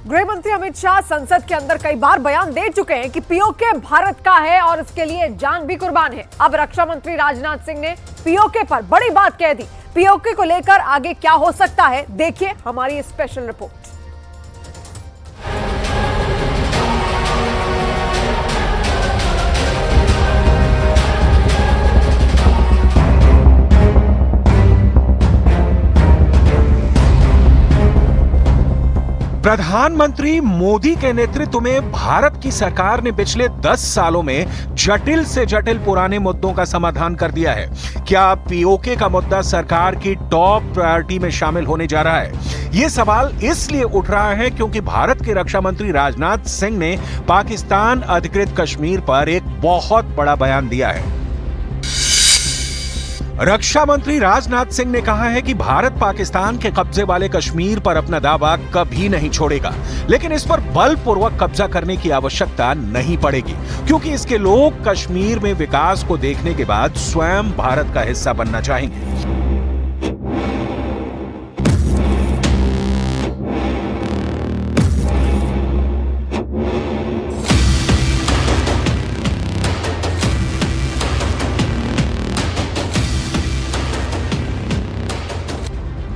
गृह मंत्री अमित शाह संसद के अंदर कई बार बयान दे चुके हैं कि पीओके भारत का है और इसके लिए जान भी कुर्बान है। अब रक्षा मंत्री राजनाथ सिंह ने पीओके पर बड़ी बात कह दी। पीओके को लेकर आगे क्या हो सकता है, देखिए हमारी स्पेशल रिपोर्ट। प्रधानमंत्री मोदी के नेतृत्व में भारत की सरकार ने पिछले 10 सालों में जटिल से जटिल पुराने मुद्दों का समाधान कर दिया है। क्या पीओके का मुद्दा सरकार की टॉप प्रायोरिटी में शामिल होने जा रहा है? यह सवाल इसलिए उठ रहा है क्योंकि भारत के रक्षा मंत्री राजनाथ सिंह ने पाकिस्तान अधिकृत कश्मीर पर एक बहुत बड़ा बयान दिया है। रक्षा मंत्री राजनाथ सिंह ने कहा है कि भारत पाकिस्तान के कब्जे वाले कश्मीर पर अपना दावा कभी नहीं छोड़ेगा, लेकिन इस पर बलपूर्वक कब्जा करने की आवश्यकता नहीं पड़ेगी, क्योंकि इसके लोग कश्मीर में विकास को देखने के बाद स्वयं भारत का हिस्सा बनना चाहेंगे।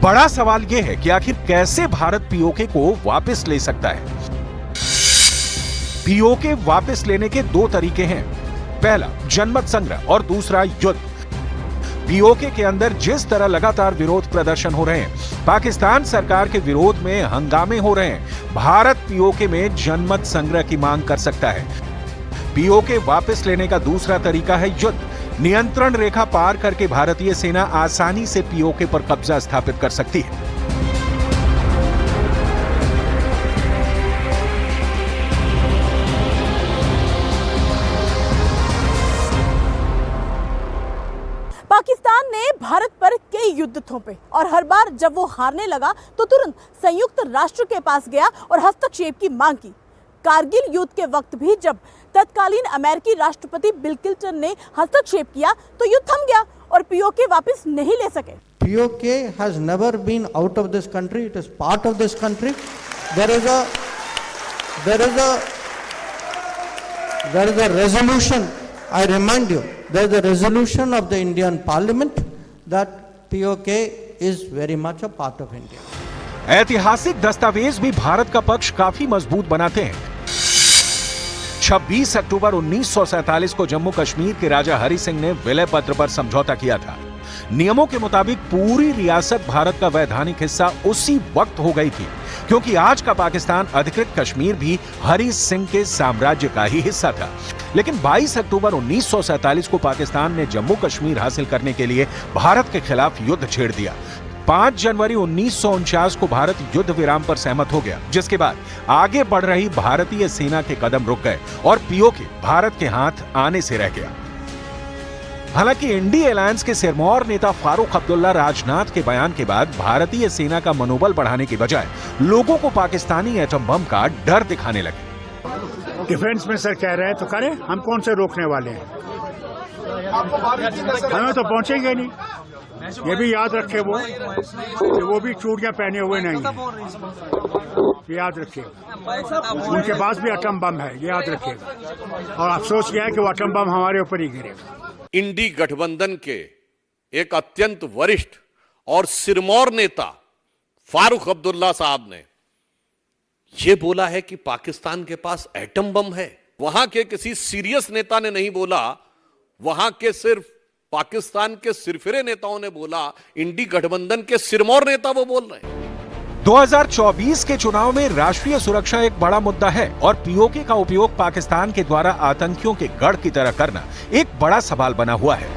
बड़ा सवाल यह है कि आखिर कैसे भारत पीओके को वापस ले सकता है। पीओके वापस लेने के दो तरीके हैं। पहला जनमत संग्रह और दूसरा युद्ध। पीओके के अंदर जिस तरह लगातार विरोध प्रदर्शन हो रहे हैं, पाकिस्तान सरकार के विरोध में हंगामे हो रहे हैं, भारत पीओके में जनमत संग्रह की मांग कर सकता है। पीओके वापस लेने का दूसरा तरीका है युद्ध। नियंत्रण रेखा पार करके भारतीय सेना आसानी से पीओके पर कब्जा स्थापित कर सकती है। पाकिस्तान ने भारत पर कई युद्ध थोपे और हर बार जब वो हारने लगा तो तुरंत संयुक्त राष्ट्र के पास गया और हस्तक्षेप की मांग की। कारगिल युद्ध के वक्त भी जब तत्कालीन अमेरिकी राष्ट्रपति बिल क्लिंटन ने हस्तक्षेप किया तो युद्ध थम गया और पीओके वापस नहीं ले सके। POK has never been out of this country. It is part of this country. There is a resolution. I remind you, there is a resolution of the Indian Parliament that POK is very much a part of India. ऐतिहासिक दस्तावेज भी भारत का पक्ष काफी मजबूत बनाते हैं। 26 अक्टूबर 1947 को जम्मू कश्मीर के राजा हरि सिंह ने विलय पत्र पर समझौता किया था। नियमों के मुताबिक पूरी रियासत भारत का वैधानिक हिस्सा उसी वक्त हो गई थी, क्योंकि आज का पाकिस्तान अधिकृत कश्मीर भी हरि सिंह के साम्राज्य का ही हिस्सा था। लेकिन 22 अक्टूबर 1947 को पाकिस्तान ने जम्मू कश्मीर हासिल करने के लिए भारत के खिलाफ युद्ध छेड़ दिया। 5 जनवरी 1949 को भारत युद्ध विराम पर सहमत हो गया, जिसके बाद आगे बढ़ रही भारतीय सेना के कदम रुक गए और पीओके भारत के हाथ आने से रह गया। हालांकि इंडी अलायंस के सिरमौर नेता फारूक अब्दुल्ला राजनाथ के बयान के बाद भारतीय सेना का मनोबल बढ़ाने के बजाय लोगों को पाकिस्तानी एटम बम का डर दिखाने लगे। डिफेंस मिनिस्टर कह रहे हैं तो करें, हम कौन से रोकने वाले हैं? हमें तो पहुंचेंगे नहीं। ये भी याद रखे वो भी चूड़ियां पहने हुए नहीं है, याद रखिएगा। उनके पास भी एटम बम है, ये याद रखिएगा। और अफसोस यह है कि वो एटम बम हमारे ऊपर ही गिरेगा। इंडी गठबंधन के एक अत्यंत वरिष्ठ और सिरमौर नेता फारूक अब्दुल्ला साहब ने यह बोला है कि पाकिस्तान के पास एटम बम है। वहां के किसी सीरियस नेता ने नहीं बोला, वहां के सिर्फ पाकिस्तान के सिरफिरे नेताओं ने बोला। इंडी गठबंधन के सिरमौर नेता वो बोल रहे हैं। 2024 के चुनाव में राष्ट्रीय सुरक्षा एक बड़ा मुद्दा है और पीओके का उपयोग पाकिस्तान के द्वारा आतंकियों के गढ़ की तरह करना एक बड़ा सवाल बना हुआ है।